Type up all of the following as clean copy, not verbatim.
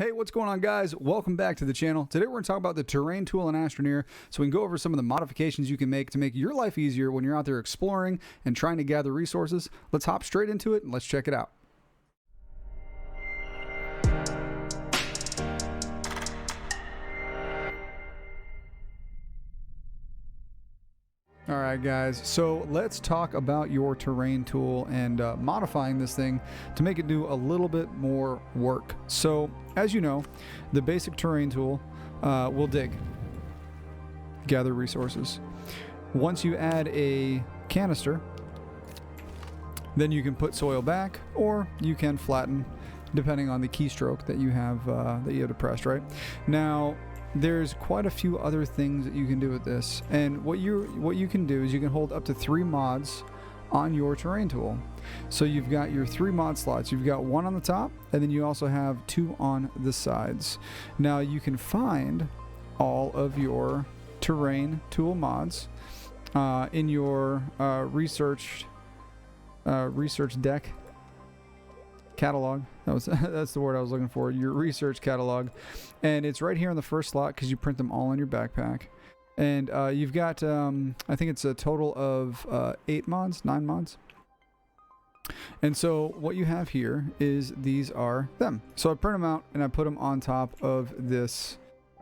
Hey, what's going on, guys? Welcome back to the channel. Today we're going to talk about the terrain tool in Astroneer, so we can go over some of the modifications you can make to make your life easier when you're out there exploring and trying to gather resources. Let's hop straight into it and let's check it out. Alright guys, so let's talk about your terrain tool and modifying this thing to make it do a little bit more work. So as you know, the basic terrain tool will dig, gather resources. Once you add a canister, then you can put soil back, or you can flatten depending on the keystroke that you have depressed, right? Now there's quite a few other things that you can do with this, and what you can do is you can hold up to 3 mods on your terrain tool. So you've got your 3 mod slots. You've got 1 on the top, and then you also have 2 on the sides. Now you can find all of your terrain tool mods in your research deck catalog. That's the word I was looking for. Your research catalog, and it's right here in the first slot because you print them all in your backpack. And you've got I think it's a total of 9 mods. And so what you have here is these are them. So I print them out and I put them on top of this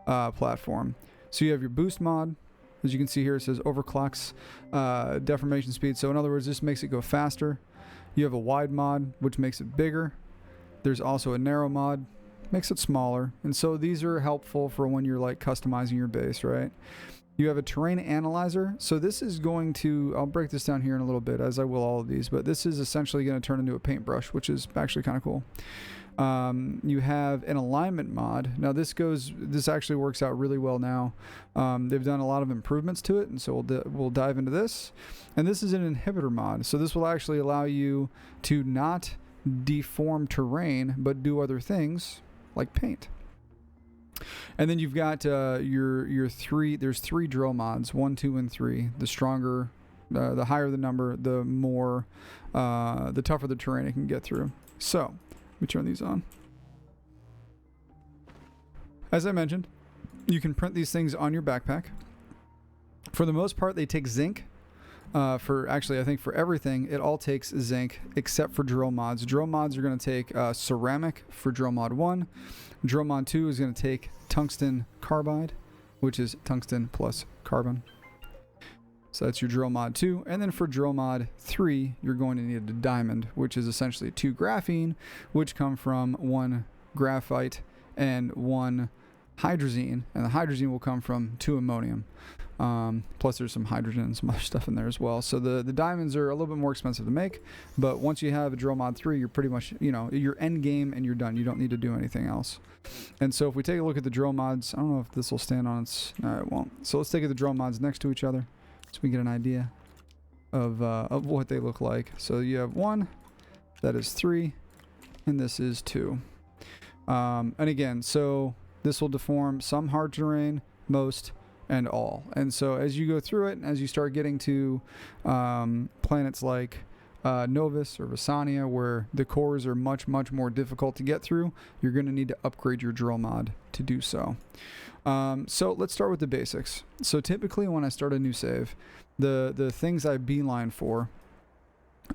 platform. So you have your boost mod. As you can see here, it says overclocks deformation speed. So in other words, this makes it go faster. You have a wide mod, which makes it bigger. There's also a narrow mod, makes it smaller. And so these are helpful for when you're like customizing your base, right? You have a terrain analyzer. So this is going to, I'll break this down here in a little bit, as I will all of these, but this is essentially going to turn into a paintbrush, which is actually kind of cool. You have an alignment mod. Now this actually works out really well now. They've done a lot of improvements to it, and so we'll dive into this. And this is an inhibitor mod. So this will actually allow you to not deform terrain, but do other things like paint. And then you've got your 3, there's 3 drill mods, 1, 2, and 3. The stronger, the higher the number, the more, the tougher the terrain it can get through. So let me turn these on. As I mentioned, you can print these things on your backpack. For the most part, they take zinc. Actually, I think for everything, it all takes zinc except for drill mods. Drill mods are going to take ceramic for drill mod 1. Drill mod 2 is going to take tungsten carbide, which is tungsten plus carbon. So that's your drill mod 2. And then for drill mod 3, you're going to need a diamond, which is essentially 2 graphene, which come from 1 graphite and 1 hydrazine. And the hydrazine will come from 2 ammonium. Plus there's some hydrogen and some other stuff in there as well. So the diamonds are a little bit more expensive to make, but once you have a drill mod 3, you're pretty much, you're end game and you're done. You don't need to do anything else. And so if we take a look at the drill mods, I don't know if this will stand on its, no, it won't. So let's take the drill mods next to each other so we get an idea of what they look like. So you have 1, that is 3, and this is 2. And again, so this will deform some hard terrain, most, and all. And so as you go through it, and as you start getting to planets like Novus or Visania, where the cores are much more difficult to get through, you're going to need to upgrade your drill mod to do so. So let's start with the basics. So typically when I start a new save, the things I beeline for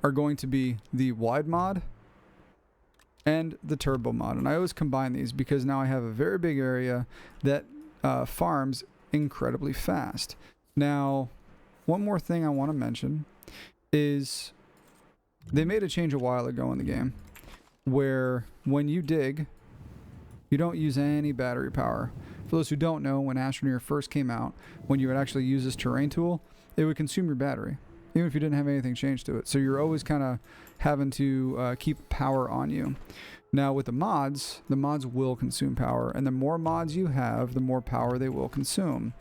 are going to be the wide mod and the turbo mod. And I always combine these because now I have a very big area that farms incredibly fast. Now, one more thing I want to mention is they made a change a while ago in the game where when you dig, you don't use any battery power. For those who don't know, when Astroneer first came out, when you would actually use this terrain tool, it would consume your battery, even if you didn't have anything changed to it. So you're always kind of having to keep power on you. Now with the mods will consume power, and the more mods you have, the more power they will consume.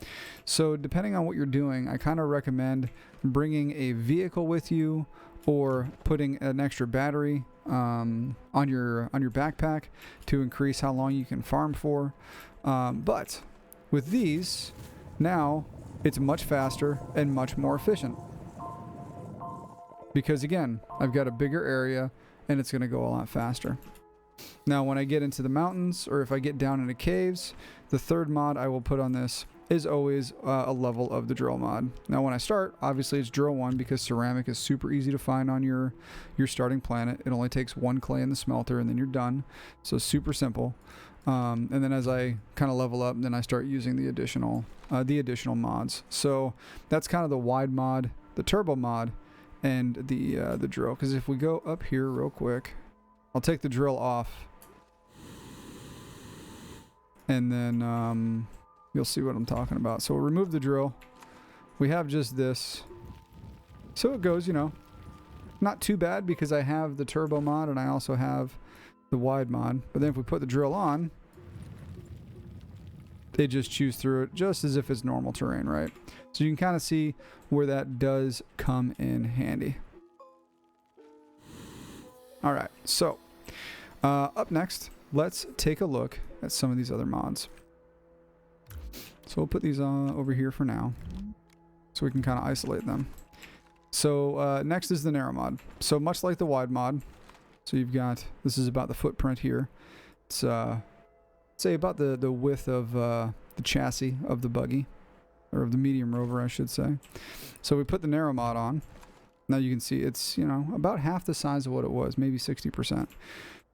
So depending on what you're doing, I kind of recommend bringing a vehicle with you or putting an extra battery on your backpack to increase how long you can farm for. But with these, now it's much faster and much more efficient. Because again, I've got a bigger area and it's going to go a lot faster. Now when I get into the mountains, or if I get down into caves, the third mod I will put on this is always a level of the drill mod. Now when I start, obviously it's drill 1 because ceramic is super easy to find on your starting planet. It only takes 1 clay in the smelter and then you're done. So super simple. And then as I kind of level up, then I start using the additional mods. So that's kind of the wide mod, the turbo mod, and the drill. Because if we go up here real quick, I'll take the drill off, and then you'll see what I'm talking about. So we'll remove the drill. We have just this. So it goes, you know, not too bad because I have the turbo mod and I also have the wide mod. But then if we put the drill on, they just chews through it just as if it's normal terrain, right? So you can kind of see where that does come in handy. All right, so up next, let's take a look at some of these other mods. So we'll put these over here for now so we can kind of isolate them. So next is the narrow mod. So much like the wide mod, so you've got, this is about the footprint here. It's say about the width of the chassis of the buggy, or of the medium rover I should say. So we put the narrow mod on. Now you can see it's, you know, about half the size of what it was, maybe 60%.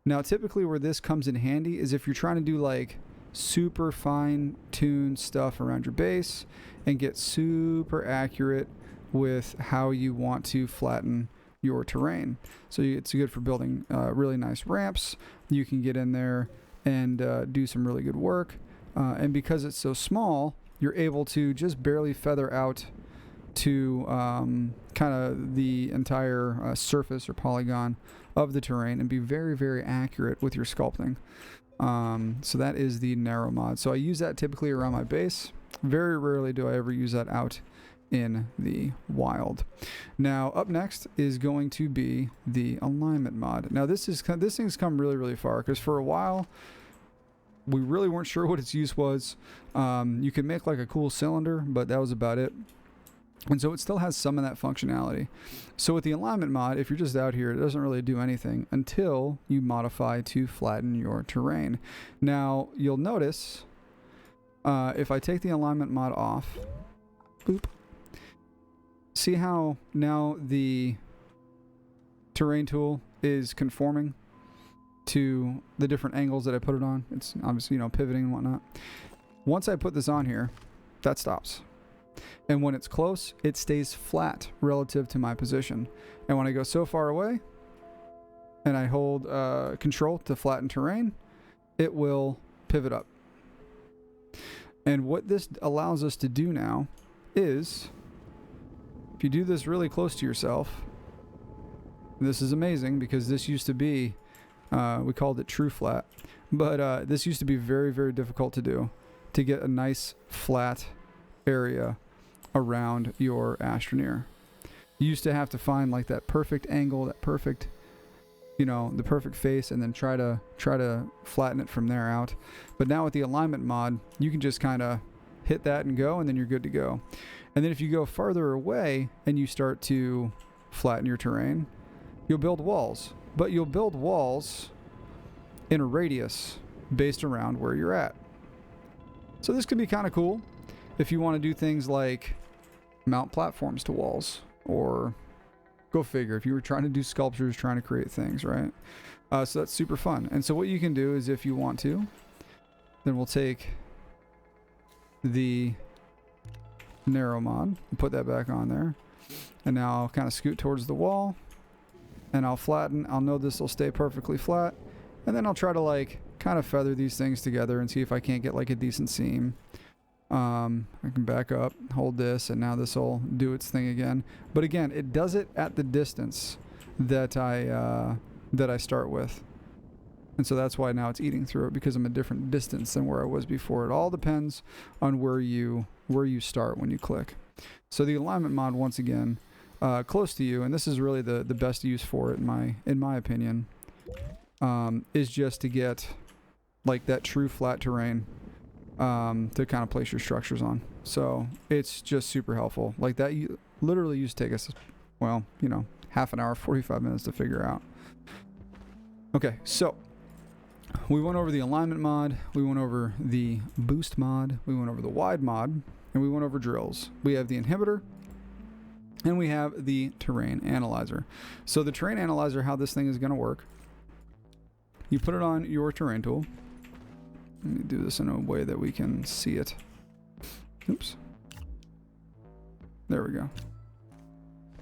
Now typically where this comes in handy is if you're trying to do like super fine tuned stuff around your base and get super accurate with how you want to flatten your terrain. So it's good for building really nice ramps. You can get in there and do some really good work. And because it's so small, you're able to just barely feather out to kind of the entire surface or polygon of the terrain and be very, very accurate with your sculpting. So that is the narrow mod. So I use that typically around my base. Very rarely do I ever use that out in the wild. Now up next is going to be the alignment mod. Now this thing's come really, really far because for a while we really weren't sure what its use was. You can make like a cool cylinder, but that was about it. And so it still has some of that functionality. So with the alignment mod, if you're just out here, it doesn't really do anything until you modify to flatten your terrain. Now you'll notice if I take the alignment mod off, boop, see how now the terrain tool is conforming to the different angles that I put it on. It's obviously, you know, pivoting and whatnot. Once I put this on here, that stops. And when it's close, it stays flat relative to my position. And when I go so far away and I hold control to flatten terrain, it will pivot up. And what this allows us to do now is, if you do this really close to yourself, this is amazing because this used to be, we called it true flat, but this used to be very, very difficult to do, to get a nice flat area around your Astroneer. You used to have to find like that perfect angle, that perfect, you know, the perfect face, and then try to flatten it from there out. But now with the alignment mod, you can just kind of hit that and go, and then you're good to go. And then if you go farther away and you start to flatten your terrain, you'll build walls. But you'll build walls in a radius based around where you're at. So this could be kind of cool if you want to do things like mount platforms to walls, or go figure, if you were trying to do sculptures, trying to create things, right? So that's super fun. And so what you can do is, if you want to, then we'll take the narrow mod and put that back on there. And now I'll kind of scoot towards the wall and I'll flatten. I'll know this will stay perfectly flat. And then I'll try to like kind of feather these things together and see if I can't get like a decent seam. I can back up, hold this, and now this will do its thing again. But again, it does it at the distance that I start with. And so that's why now it's eating through it, because I'm a different distance than where I was before. It all depends on where you start when you click. So the alignment mod, once again, close to you, and this is really the best use for it in my opinion, is just to get like that true flat terrain to kind of place your structures on. So it's just super helpful. Like that literally used to take us, well, you know, half an hour, 45 minutes to figure out. Okay, so We went over the alignment mod, we went over the boost mod, we went over the wide mod, and we went over drills. We have the inhibitor, and we have the terrain analyzer. So the terrain analyzer, how this thing is going to work, you put it on your terrain tool. Let me do this in a way that we can see it. Oops. There we go.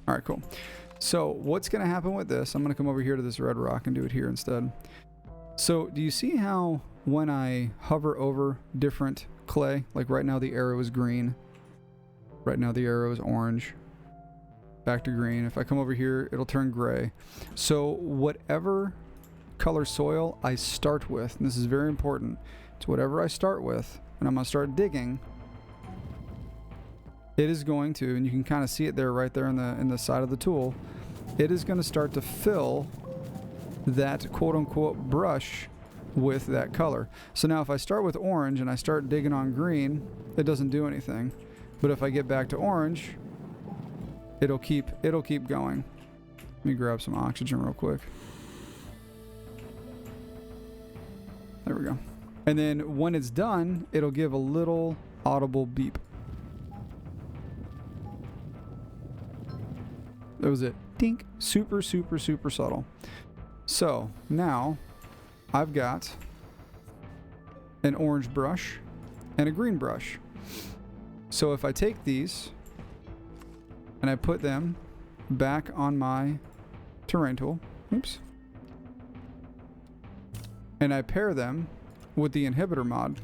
All right, cool. So what's going to happen with this, I'm going to come over here to this red rock and do it here instead. So do you see how when I hover over different clay, like right now the arrow is green, right now the arrow is orange, back to green. If I come over here, it'll turn gray. So whatever color soil I start with, and this is very important, it's whatever I start with, and I'm going to start digging, it is going to, and you can kind of see it there right there in the side of the tool, it is going to start to fill that quote-unquote brush with that color. So now if I start with orange and I start digging on green, it doesn't do anything. But if I get back to orange, it'll keep going. Let me grab some oxygen real quick. There we go. And then when it's done, it'll give a little audible beep. That was it. Dink. Super, super, super subtle. So now I've got an orange brush and a green brush. So if I take these and I put them back on my terrain tool, oops, and I pair them with the inhibitor mod,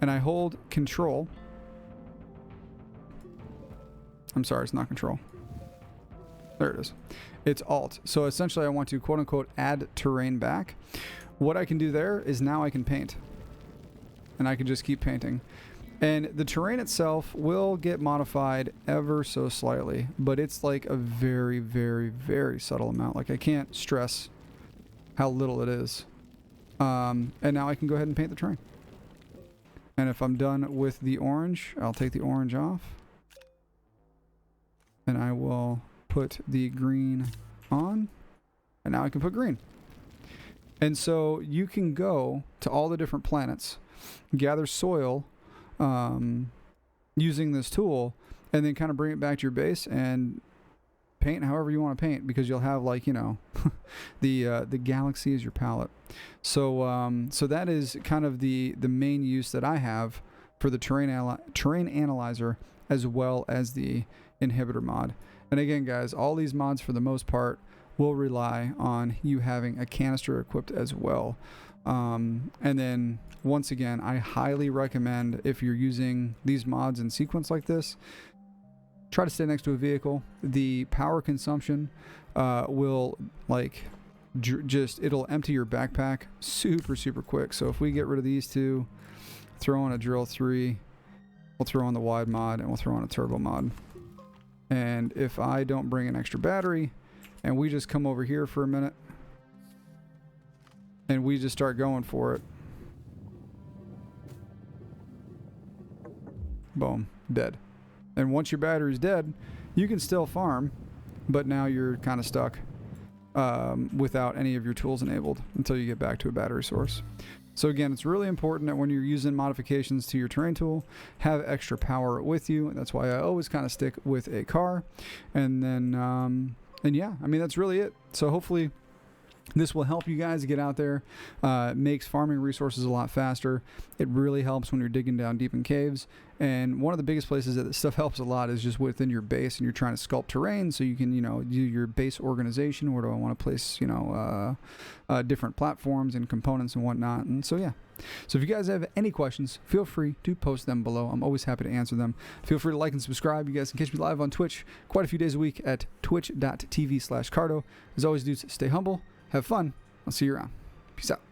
and I hold control, I'm sorry, it's not control. There it is. It's alt. So essentially I want to quote unquote add terrain back. What I can do there is now I can paint. And I can just keep painting. And the terrain itself will get modified ever so slightly, but it's like a very, very, very subtle amount. Like I can't stress how little it is. And now I can go ahead and paint the terrain. And if I'm done with the orange, I'll take the orange off. And I will put the green on, and now I can put green. And so you can go to all the different planets, gather soil using this tool, and then kind of bring it back to your base and paint however you want to paint, because you'll have, like, you know, the galaxy is your palette. So so that is kind of the main use that I have for the terrain analyzer, as well as the inhibitor mod. And again, guys, all these mods for the most part will rely on you having a canister equipped as well. And then once again, I highly recommend, if you're using these mods in sequence like this, try to stay next to a vehicle. The power consumption will, like, just, it'll empty your backpack super, super quick. So if we get rid of these two, throw on a drill 3, we'll throw on the wide mod, and we'll throw on a turbo mod. And if I don't bring an extra battery, and we just come over here for a minute, and we just start going for it, boom, dead. And once your battery's dead, you can still farm, but now you're kind of stuck without any of your tools enabled until you get back to a battery source. So again, it's really important that when you're using modifications to your terrain tool, have extra power with you. That's why I always kind of stick with a car. And then, and yeah, I mean, that's really it. So hopefully this will help you guys get out there. Makes farming resources a lot faster. It really helps when you're digging down deep in caves. And one of the biggest places that this stuff helps a lot is just within your base, and you're trying to sculpt terrain so you can, you know, do your base organization. Where do I want to place, you know, different platforms and components and whatnot. And so, yeah. So if you guys have any questions, feel free to post them below. I'm always happy to answer them. Feel free to like and subscribe. You guys can catch me live on Twitch quite a few days a week at twitch.tv/Carto. As always, dudes, stay humble. Have fun. I'll see you around. Peace out.